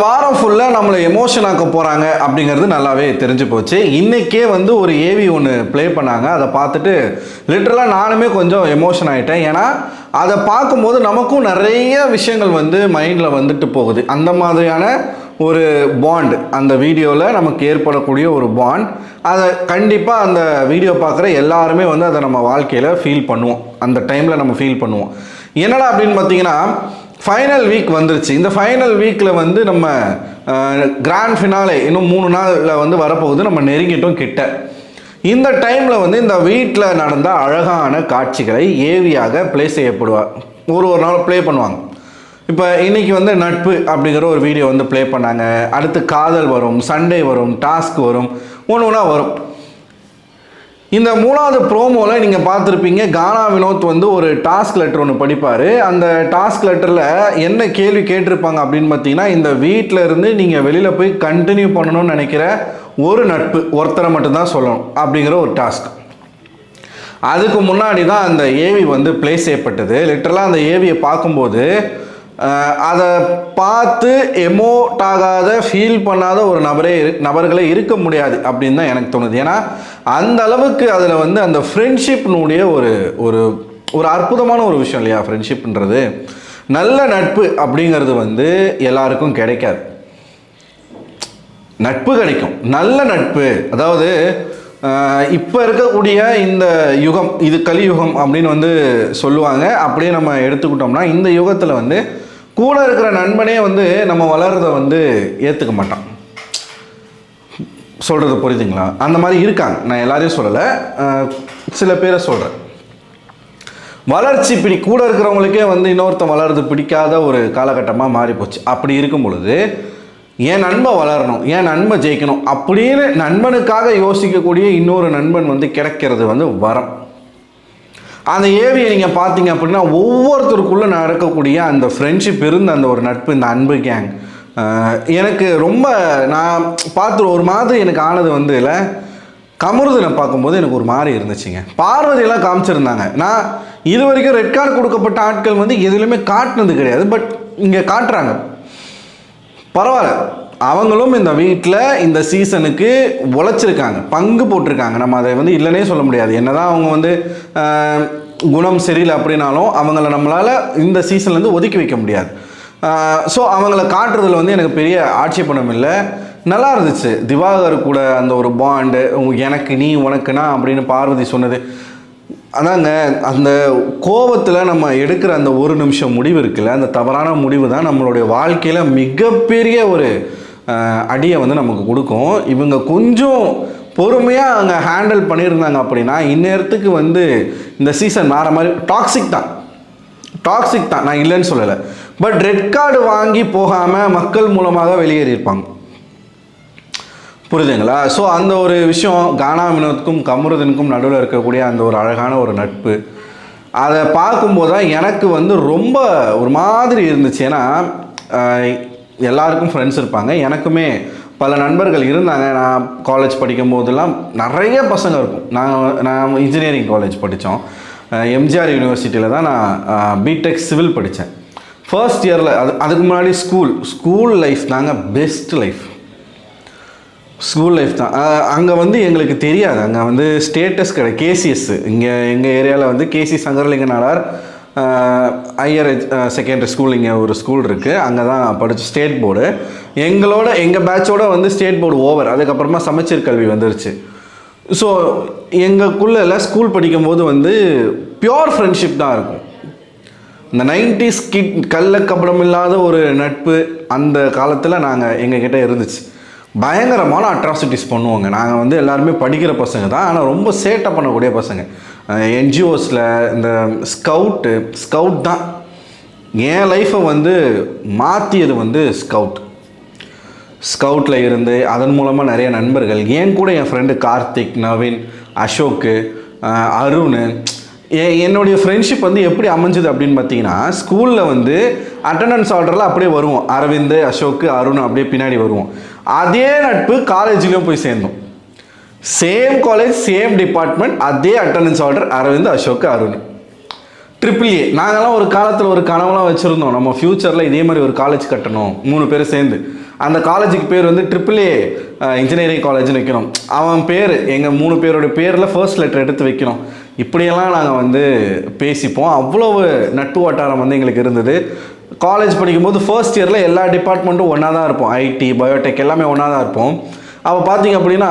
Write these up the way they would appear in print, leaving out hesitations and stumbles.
வாரம் ஃபுல்லாக நம்மளை எமோஷன் ஆக்க போகிறாங்க அப்படிங்கிறது நல்லாவே தெரிஞ்சு போச்சு. இன்றைக்கே வந்து ஒரு ஏவி ஒன்று ப்ளே பண்ணாங்க. அதை பார்த்துட்டு லிட்ரலாக நானுமே கொஞ்சம் எமோஷன் ஆகிட்டேன். ஏன்னா அதை பார்க்கும்போது நமக்கும் நிறைய விஷயங்கள் வந்து மைண்டில் வந்துட்டு போகுது. அந்த மாதிரியான ஒரு பாண்ட் அந்த வீடியோவில் நமக்கு ஏற்படக்கூடிய ஒரு பாண்ட், அதை கண்டிப்பாக அந்த வீடியோ பார்க்குற எல்லாருமே வந்து அதை நம்ம வாழ்க்கையில் ஃபீல் பண்ணுவோம். அந்த டைமில் நம்ம ஃபீல் பண்ணுவோம். என்னடா அப்படின்னு பார்த்தீங்கன்னா, ஃபைனல் வீக் வந்துருச்சு. இந்த ஃபைனல் வீக்கில் வந்து நம்ம கிராண்ட் ஃபினாலே இன்னும் 3 நாளில் வந்து வரப்போகுது. நம்ம நெருங்கிட்டோம் கிட்ட. இந்த டைமில் வந்து இந்த வீட்டில் நடந்த அழகான காட்சிகளை ஏவியாக ப்ளே செய்யப்படுவார். ஒரு நாள் ப்ளே பண்ணுவாங்க. இப்போ இன்றைக்கி வந்து நட்பு அப்படிங்கிற ஒரு வீடியோ வந்து ப்ளே பண்ணாங்க. அடுத்து காதல் வரும், சண்டே வரும், டாஸ்க் வரும், ஒன்று வரும். இந்த 3வது ப்ரோமோவில் நீங்கள் பார்த்துருப்பீங்க, கானா வினோத் வந்து ஒரு டாஸ்க் லெட்டர் ஒன்று படிப்பார். அந்த டாஸ்க் லெட்டரில் என்ன கேள்வி கேட்டிருப்பாங்க அப்படின்னு பார்த்தீங்கன்னா, இந்த வீட்டில் இருந்து நீங்கள் வெளியில் போய் கண்டினியூ பண்ணணும்னு நினைக்கிற ஒரு நட்பு ஒருத்தரை மட்டும்தான் சொல்லணும் அப்படிங்கிற ஒரு டாஸ்க். அதுக்கு முன்னாடி தான் அந்த ஏவி வந்து ப்ளே செய்யப்பட்டது. லிட்டரலாக அந்த ஏவியை பார்க்கும்போது அதை பார்த்து எமோட் ஆகாத, ஃபீல் பண்ணாத ஒரு நபர்களே இருக்க முடியாது அப்படின்னு தான் எனக்கு தோணுது. ஏன்னா அந்த அளவுக்கு அதில் வந்து அந்த ஃப்ரெண்ட்ஷிப்னுடைய ஒரு ஒரு ஒரு அற்புதமான ஒரு விஷயம் இல்லையா ஃப்ரெண்ட்ஷிப்ன்றது. நல்ல நட்பு அப்படிங்கிறது வந்து எல்லாருக்கும் கிடைக்காது. நட்பு கிடைக்கும், நல்ல நட்பு. அதாவது இப்போ இருக்கக்கூடிய இந்த யுகம், இது கலியுகம் அப்படின்னு வந்து சொல்லுவாங்க. அப்படியே நம்ம எடுத்துக்கிட்டோம்னா, இந்த யுகத்தில் வந்து கூட இருக்கிற நண்பனே வந்து நம்ம வளர்றதை வந்து ஏற்றுக்க மாட்டான். சொல்கிறது புரியுதுங்களா? அந்த மாதிரி இருக்காங்க. நான் எல்லாரையும் சொல்லலை, சில பேரை சொல்கிறேன். வளர்ச்சி கூட இருக்கிறவங்களுக்கே வந்து இன்னொருத்தன் வளர்றது பிடிக்காத ஒரு காலகட்டமாக மாறிப்போச்சு. அப்படி இருக்கும் பொழுது என் நண்பன் வளரணும், என் நண்பன் ஜெயிக்கணும் அப்படின்னு நண்பனுக்காக யோசிக்கக்கூடிய இன்னொரு நண்பன் வந்து கிடைக்கிறது வந்து வரம். அந்த ஏவியை நீங்கள் பார்த்தீங்க அப்படின்னா, ஒவ்வொருத்தருக்குள்ளே நடக்கக்கூடிய அந்த ஃப்ரெண்ட்ஷிப் இருந்த அந்த ஒரு நட்பு, இந்த அன்பு கேங் எனக்கு ரொம்ப, நான் பார்த்து ஒரு மாதிரி எனக்கு ஆனது வந்து இல்லை, கமருதனை பார்க்கும்போது எனக்கு ஒரு மாதிரி இருந்துச்சுங்க. பார்வதியெல்லாம் காமிச்சிருந்தாங்க. நான் இது வரைக்கும் ரெட் கார்டு கொடுக்கப்பட்ட ஆட்கள் வந்து எதுலையுமே காட்டினது கிடையாது. பட் இங்கே காட்டுறாங்க. பரவாயில்ல, அவங்களும் இந்த வீட்டில் இந்த சீசனுக்கு உழைச்சிருக்காங்க, பங்கு போட்டிருக்காங்க. நம்ம அதை வந்து இல்லைன்னே சொல்ல முடியாது. என்னதான் அவங்க வந்து குணம் சரியில்லை அப்படின்னாலும் அவங்கள நம்மளால் இந்த சீசன்லேருந்து ஒதுக்கி வைக்க முடியாது. ஸோ அவங்கள காட்டுறதுல வந்து எனக்கு பெரிய ஆட்சேபணம் இல்லை. நல்லா இருந்துச்சு. திவாகர் கூட அந்த ஒரு பாண்டு, எனக்கு நீ உனக்குனா அப்படின்னு பார்வதி சொன்னது. அதாங்க, அந்த கோபத்தில் நம்ம எடுக்கிற அந்த ஒரு நிமிஷம் முடிவு இருக்குல்ல, அந்த தவறான முடிவு தான் நம்மளுடைய வாழ்க்கையில் மிகப்பெரிய ஒரு அடியை வந்து நமக்கு கொடுக்கும். இவங்க கொஞ்சம் பொறுமையாக அங்கே ஹேண்டில் பண்ணியிருந்தாங்க அப்படின்னா இந்நேரத்துக்கு வந்து இந்த சீசன் வேறு மாதிரி. டாக்ஸிக் தான், நான் இல்லைன்னு சொல்லலை. பட் ரெட் கார்டு வாங்கி போகாமல் மக்கள் மூலமாக வெளியேறியிருப்பாங்க. புரியுதுங்களா? ஸோ அந்த ஒரு விஷயம் கானா வினோத்துக்கும் கமருதனுக்கும் நடுவில் இருக்கக்கூடிய அந்த ஒரு அழகான ஒரு நட்பு, அதை பார்க்கும்போது தான் எனக்கு வந்து ரொம்ப ஒரு மாதிரி இருந்துச்சு. ஏன்னா எல்லாருக்கும் ஃப்ரெண்ட்ஸ் இருப்பாங்க, எனக்குமே பல நண்பர்கள் இருந்தாங்க. நான் காலேஜ் படிக்கும் போதெல்லாம் நிறைய பசங்க இருக்கும். நான் இன்ஜினியரிங் காலேஜ் படித்தோம். எம்ஜிஆர் யூனிவர்சிட்டியில் தான் நான் பிடெக் சிவில் படித்தேன். ஃபர்ஸ்ட் இயரில் அதுக்கு முன்னாடி ஸ்கூல் லைஃப் தாங்க பெஸ்ட் லைஃப். ஸ்கூல் லைஃப் தான். அங்கே வந்து எங்களுக்கு தெரியாது, அங்கே வந்து ஸ்டேட்டஸ் கிடையாது. கேசிஎஸ், இங்கே எங்கள் ஏரியாவில் வந்து K C Sankaralinga Nadar higher secondary school, இங்கே ஒரு ஸ்கூல் இருக்குது. அங்கே தான் படித்த ஸ்டேட் போர்டு. எங்கள் பேட்சோட வந்து ஸ்டேட் போர்டு ஓவர். அதுக்கப்புறமா சமச்சீர் கல்வி வந்துருச்சு. ஸோ எங்களுக்குள்ள ஸ்கூல் படிக்கும்போது வந்து பியோர் ஃப்ரெண்ட்ஷிப் தான் இருக்கும். இந்த 90s கிட் கள்ளக்கபடம் இல்லாத ஒரு நட்பு அந்த காலத்தில் எங்ககிட்ட இருந்துச்சு. பயங்கரமான அட்ராசிட்டிஸ் பண்ணுவோங்க. நாங்கள் வந்து எல்லாருமே படிக்கிற பசங்க தான், ஆனால் ரொம்ப சேட்டை பண்ணக்கூடிய பசங்க. என்ஜிஓஸில் இந்த ஸ்கவுட் தான் என் லைஃப்பை வந்து மாற்றியது. வந்து ஸ்கவுட்டில் இருந்து அதன் மூலமாக நிறைய நண்பர்கள், ஏன் கூட என் ஃப்ரெண்டு கார்த்திக், நவீன், அசோக்கு, அருண், என்னுடைய ஃப்ரெண்ட்ஷிப் வந்து எப்படி அமைஞ்சுது அப்படின்னு பார்த்தீங்கன்னா, ஸ்கூலில் வந்து அட்டண்டன்ஸ் ஆர்டரில் அப்படியே வருவோம். அரவிந்த், அசோக்கு, அருண் அப்படியே பின்னாடி வருவோம். அதே நட்பு காலேஜ்லேயும் போய் சேர்ந்தோம். சேம் காலேஜ், சேம் டிபார்ட்மெண்ட், அதே attendance order, Aravind, Ashok, Arun. AAA. நாங்கள்லாம் ஒரு காலத்தில் ஒரு கனவுலாம் வச்சுருந்தோம், நம்ம ஃப்யூச்சரில் இதே மாதிரி ஒரு காலேஜ் கட்டணும் 3 பேர் சேர்ந்து. அந்த காலேஜுக்கு பேர் வந்து AAA இன்ஜினியரிங் காலேஜ்னு வைக்கணும். அவன் பேர் எங்கள் 3 பேரோட பேரில் ஃபர்ஸ்ட் லெட்டர் எடுத்து வைக்கணும். இப்படியெல்லாம் நாங்கள் வந்து பேசிப்போம். அவ்வளவு நட்பு வட்டாரம் வந்து எங்களுக்கு இருந்தது. காலேஜ் படிக்கும்போது ஃபர்ஸ்ட் இயரில் எல்லா டிபார்ட்மெண்ட்டும் ஒன்றா தான் இருப்போம். ஐடி, பயோடெக் எல்லாமே ஒன்றா தான் இருப்போம். அப்போ பார்த்தீங்க அப்படின்னா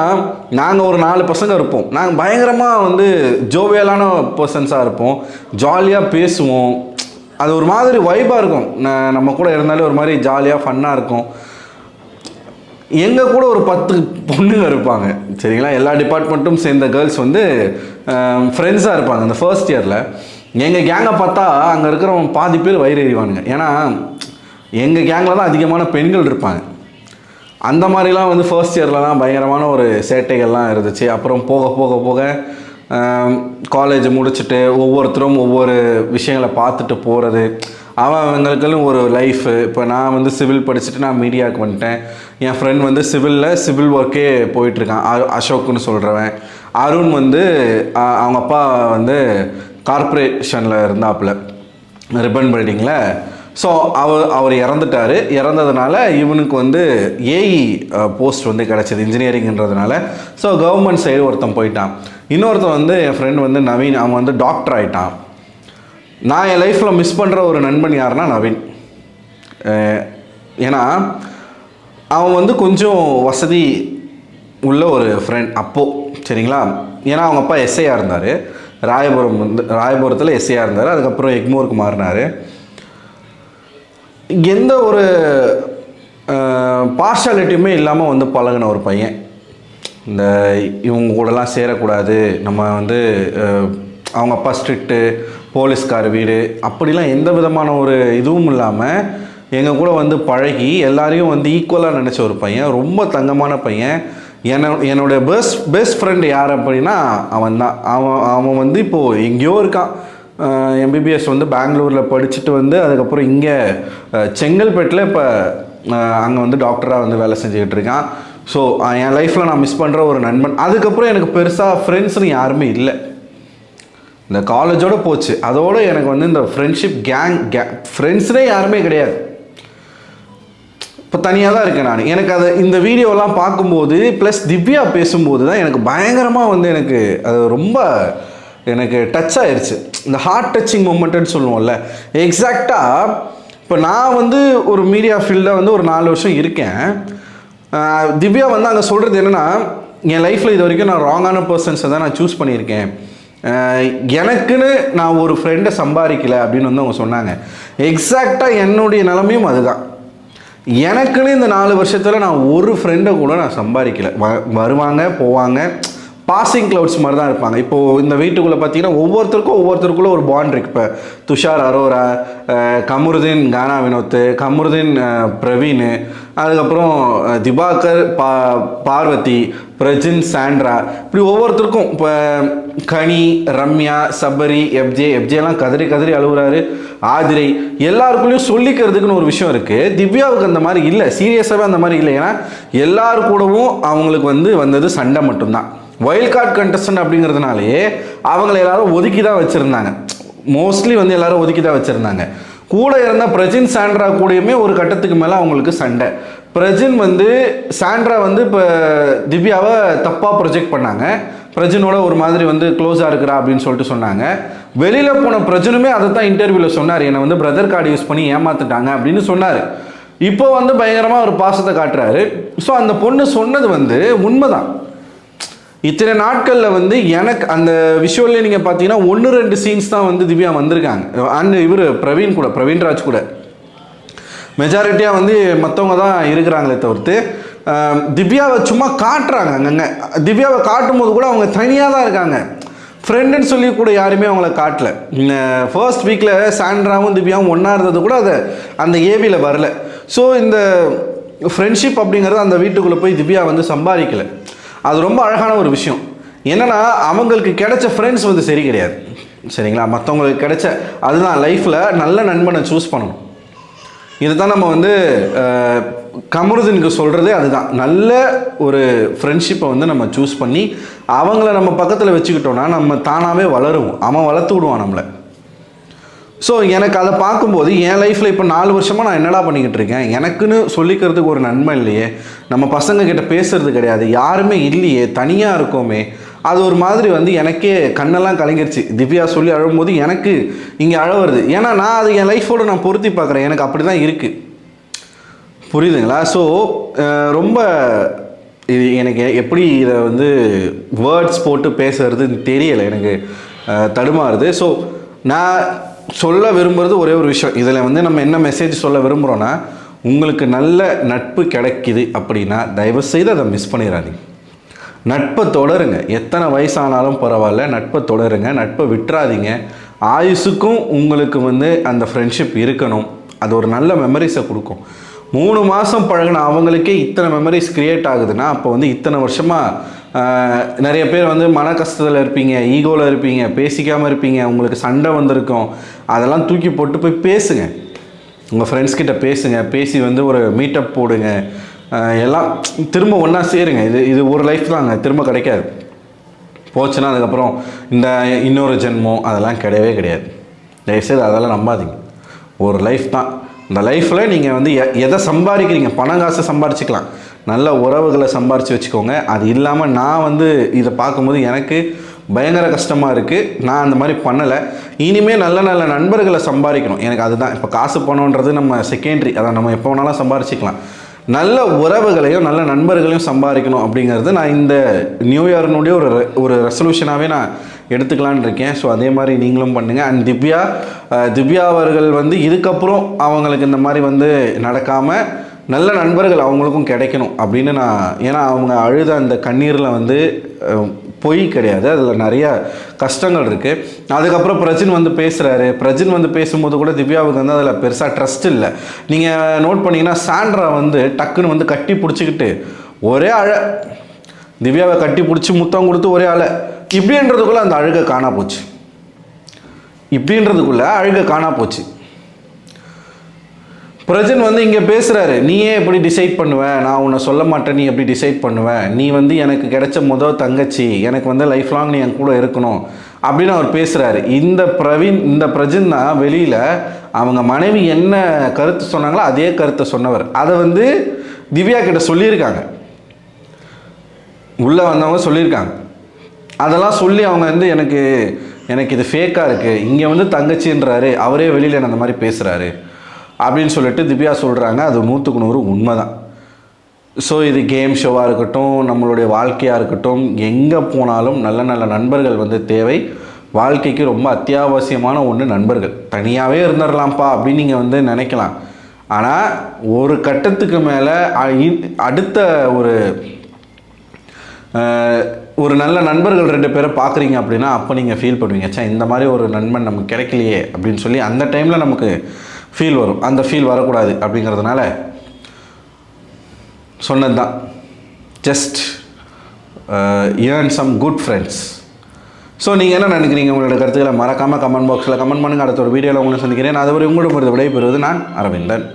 நாங்கள் ஒரு 4 பசங்க இருப்போம். நாங்கள் பயங்கரமாக வந்து ஜோவியலான பர்சன்ஸாக இருப்போம். ஜாலியாக பேசுவோம். அது ஒரு மாதிரி வைபாக இருக்கும். நம்ம கூட இருந்தாலே ஒரு மாதிரி ஜாலியாக ஃபன்னாக இருக்கும். எங்கள் கூட ஒரு 10 பொண்ணுங்க இருப்பாங்க சரிங்களா. எல்லா டிபார்ட்மெண்ட்டும் சேர்ந்த கேர்ள்ஸ் வந்து ஃப்ரெண்ட்ஸாக இருப்பாங்க. அந்த ஃபர்ஸ்ட் இயரில் எங்கள் கேங்கை பார்த்தா அங்கே இருக்கிறவங்க பாதி பேர் வயிறு எறிவானுங்க. ஏன்னா எங்கள் கேங்கில் தான் அதிகமான பெண்கள் இருப்பாங்க. அந்த மாதிரிலாம் வந்து ஃபர்ஸ்ட் இயர்லலாம் பயங்கரமான ஒரு சேட்டைகள்லாம் இருந்துச்சு. அப்புறம் போக போக போக காலேஜ் முடிச்சுட்டு ஒவ்வொருத்தரும் ஒவ்வொரு விஷயங்களை பார்த்துட்டு போகிறது. அவங்களுக்குன்னு ஒரு லைஃபு. இப்போ நான் வந்து சிவில் படிச்சுட்டு நான் மீடியாவுக்கு வந்துட்டேன். என் ஃப்ரெண்ட் வந்து சிவில் ஒர்க்கே போயிட்டுருக்கான். அசோக்குன்னு சொல்கிறவன். அருண் வந்து அவங்க அப்பா வந்து கார்ப்பரேஷனில் இருந்தாப்புல ரிப்பன் பில்டிங்கில். ஸோ அவர் இறந்துட்டார். இறந்ததுனால இவனுக்கு வந்து ஏஇ போஸ்ட் வந்து கிடச்சிது இன்ஜினியரிங்கிறதுனால. ஸோ கவர்மெண்ட் சைடு ஒருத்தன் போயிட்டான். இன்னொருத்தன் வந்து என் ஃப்ரெண்ட் வந்து நவீன். அவன் வந்து டாக்டர் ஆகிட்டான். நான் என் லைஃப்பில் மிஸ் பண்ணுற ஒரு நண்பன் யாருன்னா நவீன். ஏன்னா அவன் வந்து கொஞ்சம் வசதி உள்ள ஒரு ஃப்ரெண்ட் அப்போது சரிங்களா. ஏன்னா அவங்க அப்பா எஸ்ஐயாக இருந்தார். ராயபுரத்தில் எஸ்ஐயாக இருந்தார். அதுக்கப்புறம் எக்மோருக்கு மாறினார். எந்த ஒரு பார்ஷாலிட்டியுமே இல்லாமல் வந்து பழகின ஒரு பையன். இந்த இவங்க கூடலாம் சேரக்கூடாது, நம்ம வந்து அவங்க அப்பா ஸ்ட்ரிக்ட்டு, போலீஸ்கார் வீடு, அப்படிலாம் எந்த விதமான ஒரு இதுவும் இல்லாமல் எங்கள் கூட வந்து பழகி எல்லாரையும் வந்து ஈக்குவலாக நினச்ச ஒரு பையன். ரொம்ப தங்கமான பையன். என்னுடைய பெஸ்ட் ஃப்ரெண்டு யார் அப்படின்னா அவன் தான். அவன் வந்து இப்போது எங்கேயோ இருக்கான். எம்பிபிஎஸ் வந்து பெங்களூரில் படிச்சுட்டு வந்து அதுக்கப்புறம் இங்கே செங்கல்பேட்டில் இப்போ அங்கே வந்து டாக்டராக வந்து வேலை செஞ்சுக்கிட்டு இருக்கான். ஸோ என் லைஃப்பில் நான் மிஸ் பண்ணுற ஒரு நண்பன். அதுக்கப்புறம் எனக்கு பெருசாக ஃப்ரெண்ட்ஸ்னு யாருமே இல்லை. இந்த காலேஜோடு போச்சு. அதோடு எனக்கு வந்து இந்த ஃப்ரெண்ட்ஷிப் ஃப்ரெண்ட்ஸ்னே யாருமே கிடையாது. இப்போ தனியாக தான் இருக்கேன் நான். எனக்கு அதை இந்த வீடியோலாம் பார்க்கும்போது ப்ளஸ் திவ்யா பேசும்போது தான் எனக்கு பயங்கரமாக வந்து எனக்கு அது ரொம்ப எனக்கு டச் ஆயிடுச்சு. இந்த ஹார்ட் டச்சிங் மூமெண்ட்டுன்னு சொல்லுவோம்ல, எக்ஸாக்டாக. இப்போ நான் வந்து ஒரு மீடியா ஃபீல்டில் வந்து ஒரு 4 வருஷம் இருக்கேன். திவ்யா வந்து அங்கே சொல்கிறது என்னென்னா, என் லைஃப்பில் இது வரைக்கும் நான் ராங்கான பர்சன்ஸை தான் நான் சூஸ் பண்ணியிருக்கேன். எனக்குன்னு நான் ஒரு ஃப்ரெண்டை சம்பாதிக்கலை அப்படின்னு வந்து அவங்க சொன்னாங்க. எக்ஸாக்டாக என்னுடைய நிலைமையும் அதுதான். எனக்குன்னு இந்த 4 வருஷத்தில் நான் ஒரு ஃப்ரெண்டை கூட நான் சம்பாதிக்கலை. வருவாங்க போவாங்க, பாசிங் க்ளவுட்ஸ் மாதிரி தான் இருப்பாங்க. இப்போது இந்த வீட்டுக்குள்ளே பார்த்தீங்கன்னா ஒவ்வொருத்தருக்குள்ளே ஒரு பாண்ட் இருக்குது. இப்போ துஷார் அரோரா, கமருதீன் கானா வினோத், கமருதீன் பிரவீன், அதுக்கப்புறம் திபாகர் பார்வதி, பிரஜின் சாண்ட்ரா, இப்படி ஒவ்வொருத்தருக்கும். இப்போ கனி, ரம்யா, சபரி, எஃப்ஜேலாம் கதறி அழுகுறாரு. ஆதிரை, எல்லாருக்குள்ளேயும் சொல்லிக்கிறதுக்குன்னு ஒரு விஷயம் இருக்குது. திவ்யாவுக்கு அந்த மாதிரி இல்லை. சீரியஸாகவே அந்த மாதிரி இல்லை. ஏன்னா எல்லாரு கூடவும் அவங்களுக்கு வந்து வந்தது சண்டை மட்டும்தான். வைல்ட் கார்டு கண்டஸ்டன்ட் அப்படிங்கிறதுனாலே அவங்கள எல்லாரும் ஒதுக்கி தான் வச்சுருந்தாங்க. மோஸ்ட்லி வந்து எல்லாரும் ஒதுக்கி தான் வச்சுருந்தாங்க. கூட இருந்த பிரஜின் சாண்ட்ரா கூடயுமே ஒரு கட்டத்துக்கு மேலே அவங்களுக்கு சண்டை. பிரஜின் வந்து சாண்ட்ரா வந்து இப்போ திவ்யாவை தப்பாக ப்ரொஜெக்ட் பண்ணாங்க. பிரஜினோட ஒரு மாதிரி வந்து க்ளோஸாக இருக்கிறா அப்படின்னு சொல்லிட்டு சொன்னாங்க. வெளியில் போன பிரஜனுமே அதை தான் இன்டர்வியூவில் சொன்னார். என்னை வந்து பிரதர் கார்டு யூஸ் பண்ணி ஏமாற்றிட்டாங்க அப்படின்னு சொன்னார். இப்போ வந்து பயங்கரமாக ஒரு பாசத்தை காட்டுறாரு. ஸோ அந்த பொண்ணு சொன்னது வந்து உண்மைதான். இத்தனை நாட்களில் வந்து எனக்கு அந்த விஷுவல்லே நீங்கள் பார்த்தீங்கன்னா 1-2 சீன்ஸ் தான் வந்து திவ்யா வந்திருக்காங்க. அண்ட் இவர் பிரவீன்ராஜ் கூட மெஜாரிட்டியாக வந்து மற்றவங்க தான் இருக்கிறாங்களே தவிர்த்து திவ்யாவை சும்மா காட்டுறாங்க. அங்கங்கே திவ்யாவை காட்டும் போது கூட அவங்க தனியாக தான் இருக்காங்க. ஃப்ரெண்டுன்னு சொல்லி கூட யாருமே அவங்கள காட்டல. ஃபர்ஸ்ட் வீக்கில் சாண்ட்ராவும் திவ்யாவும் ஒன்றா இருந்தது கூட அதை அந்த ஏவியில் வரல. ஸோ இந்த ஃப்ரெண்ட்ஷிப் அப்படிங்கிறது அந்த வீட்டுக்குள்ளே போய் திவ்யா வந்து சம்பாதிக்கலை. அது ரொம்ப அழகான ஒரு விஷயம். என்னென்னா அவங்களுக்கு கிடைச்ச ஃப்ரெண்ட்ஸ் வந்து சரி கிடையாது சரிங்களா. மற்றவங்களுக்கு கிடைச்ச அதுதான் லைஃப்பில் நல்ல நண்பனை சூஸ் பண்ணணும். இதுதான் நம்ம வந்து கமருதீனுக்கு சொல்கிறதே அதுதான். நல்ல ஒரு ஃப்ரெண்ட்ஷிப்பை வந்து நம்ம சூஸ் பண்ணி அவங்கள நம்ம பக்கத்தில் வச்சுக்கிட்டோன்னா நம்ம தானாகவே வளருவோம். அவன் வளர்த்து விடுவான் நம்மளை. ஸோ எனக்கு அதை பார்க்கும்போது என் லைஃப்பில் இப்போ 4 வருஷமாக நான் என்னடா பண்ணிக்கிட்டு இருக்கேன், எனக்குன்னு சொல்லிக்கிறதுக்கு ஒரு நன்மை இல்லையே, நம்ம பசங்க கிட்ட பேசுறது கிடையாது, யாருமே இல்லையே, தனியாக இருக்கோமே, அது ஒரு மாதிரி வந்து எனக்கே கண்ணெல்லாம் கலங்கிருச்சு. திவ்யா சொல்லி அழும்போது எனக்கு இங்கே அழ வருது. ஏன்னா நான் அது என் லைஃபோடு நான் பொருத்தி பார்க்குறேன், எனக்கு அப்படி தான் இருக்குது. புரியுதுங்களா? ஸோ ரொம்ப இது எனக்கு எப்படி இதை வந்து வேர்ட்ஸ் போட்டு பேசுறதுன்னு தெரியலை, எனக்கு தடுமாறுது. ஸோ நான் சொல்ல விரும்புகிறது ஒரே ஒரு விஷயம். இதில் வந்து நம்ம என்ன மெசேஜ் சொல்ல விரும்புகிறோன்னா, உங்களுக்கு நல்ல நட்பு கிடைக்கிது அப்படின்னா தயவுசெய்து அதை மிஸ் பண்ணிடாதீங்க. நட்பை தொடருங்க, எத்தனை வயசானாலும் பரவாயில்ல, நட்பை தொடருங்க, நட்பை விட்டுறாதீங்க. ஆயுசுக்கும் உங்களுக்கு வந்து அந்த ஃப்ரெண்ட்ஷிப் இருக்கணும். அது ஒரு நல்ல மெமரிஸை கொடுக்கும். 3 மாதம் பழகின அவங்களுக்கே இத்தனை மெமரிஸ் க்ரியேட் ஆகுதுன்னா, அப்போ வந்து இத்தனை வருஷமாக நிறைய பேர் வந்து மன கஷ்டத்தில் இருப்பீங்க, ஈகோவில் இருப்பீங்க, பேசிக்காமல் இருப்பீங்க, உங்களுக்கு சண்டை வந்திருக்கும். அதெல்லாம் தூக்கி போட்டு போய் பேசுங்க, உங்கள் ஃப்ரெண்ட்ஸ்கிட்ட பேசுங்க, பேசி வந்து ஒரு மீட்டப் போடுங்க, எல்லாம் திரும்ப ஒன்றா சேருங்க. இது ஒரு லைஃப் தாங்க, திரும்ப கிடைக்காது. போச்சுன்னா அதுக்கப்புறம் இந்த இன்னொரு ஜென்மம் அதெல்லாம் கிடையவே கிடையாது. தயவுசெய்து அதெல்லாம் நம்பாதீங்க. ஒரு லைஃப் தான். இந்த லைஃப்பில் நீங்கள் வந்து எதை சம்பாதிக்கிறீங்க, பணம் காசை சம்பாரிச்சிக்கலாம், நல்ல உறவுகளை சம்பாரித்து வச்சுக்கோங்க. அது இல்லாமல் நான் வந்து இதை பார்க்கும்போது எனக்கு பயங்கர கஷ்டமாக இருக்குது. நான் அந்த மாதிரி பண்ணலை. இனிமேல் நல்ல நல்ல நண்பர்களை சம்பாதிக்கணும். எனக்கு அதுதான் இப்போ காசு பணம்ன்றது நம்ம செகண்டரி, அதை நம்ம எப்போ வேணாலும் சம்பாரிச்சிக்கலாம். நல்ல உறவுகளையும் நல்ல நண்பர்களையும் சம்பாதிக்கணும் அப்படிங்கிறது நான் இந்த நியூ இயர்னுடைய ஒரு ரெசல்யூஷனாகவே நான் எடுத்துக்கலான்னு இருக்கேன். ஸோ அதே மாதிரி நீங்களும் பண்ணுங்கள். அண்ட் திவ்யா அவர்கள் வந்து இதுக்கப்புறம் அவங்களுக்கு இந்த மாதிரி வந்து நடக்காமல் நல்ல நண்பர்கள் அவங்களுக்கும் கிடைக்கணும் அப்படின்னு நான், ஏன்னா அவங்க அழுத அந்த கண்ணீரில் வந்து பொய் கிடையாது, அதில் நிறைய கஷ்டங்கள் இருக்குது. அதுக்கப்புறம் பிரஜின் வந்து பேசுகிறாரு. பிரஜின் வந்து பேசும்போது கூட திவ்யாவுக்கு வந்து அதில் பெருசாக ட்ரஸ்ட் இல்லை. நீங்கள் நோட் பண்ணிங்கன்னா சாண்ட்ரா வந்து டக்குன்னு வந்து கட்டி பிடிச்சிக்கிட்டு ஒரே அழ, திவ்யாவை கட்டி பிடிச்சி முத்தம் கொடுத்து ஒரே அழ. இப்படின்றதுக்குள்ளே அந்த அழுகை காணா போச்சு. பிரஜன் வந்து இங்கே பேசுகிறாரு, நீயே எப்படி டிசைட் பண்ணுவேன், நான் உன்னை சொல்ல மாட்டேன், நீ எப்படி டிசைட் பண்ணுவேன், நீ வந்து எனக்கு கிடைச்ச முதல் தங்கச்சி, எனக்கு வந்து லைஃப் லாங் நீ என் கூட இருக்கணும் அப்படின்னு அவர் பேசுகிறாரு. இந்த பிரஜன் தான் வெளியில் அவங்க மனைவி என்ன கருத்து சொன்னாங்களோ அதே கருத்தை சொன்னவர். அதை வந்து திவ்யா கிட்ட சொல்லியிருக்காங்க, உள்ளே வந்தவங்க சொல்லியிருக்காங்க. அதெல்லாம் சொல்லி அவங்க வந்து எனக்கு இது ஃபேக்காக இருக்குது, இங்கே வந்து தங்கச்சின்றாரு, அவரே வெளியில் என்ன அந்த மாதிரி பேசுகிறாரு அப்படின்னு சொல்லிட்டு திவ்யா சொல்கிறாங்க. அது 100க்கு 100 உண்மை தான். ஸோ இது கேம் ஷோவாக இருக்கட்டும், நம்மளுடைய வாழ்க்கையாக இருக்கட்டும், எங்கே போனாலும் நல்ல நல்ல நண்பர்கள் வந்து தேவை. வாழ்க்கைக்கு ரொம்ப அத்தியாவசியமான ஒன்று நண்பர்கள். தனியாகவே இருந்துடலாம்ப்பா அப்படின்னு நீங்கள் வந்து நினைக்கலாம். ஆனால் ஒரு கட்டத்துக்கு மேலே அடுத்த ஒரு நல்ல நண்பர்கள் 2 பேரை பார்க்குறீங்க அப்படின்னா அப்போ நீங்கள் ஃபீல் பண்ணுவீங்க, சே இந்த மாதிரி ஒரு நண்பன் நமக்கு கிடைக்கலையே அப்படின்னு சொல்லி. அந்த டைமில் நமக்கு ஃபீல் வரும். அந்த ஃபீல் வரக்கூடாது அப்படிங்கிறதுனால சொன்னது தான். Just earn some good friends. So நீங்கள் என்ன நினைக்கிறீங்க? உங்களோட கருத்துக்களை மறக்காமல் கமெண்ட் பாக்ஸில் கமெண்ட் பண்ணுங்கள். அடுத்த ஒரு வீடியோவில் உங்களை சந்திக்கிறேன். அதுவரை உங்களிடமிருந்து விடைபெறுவது நான் அரவிந்தன்.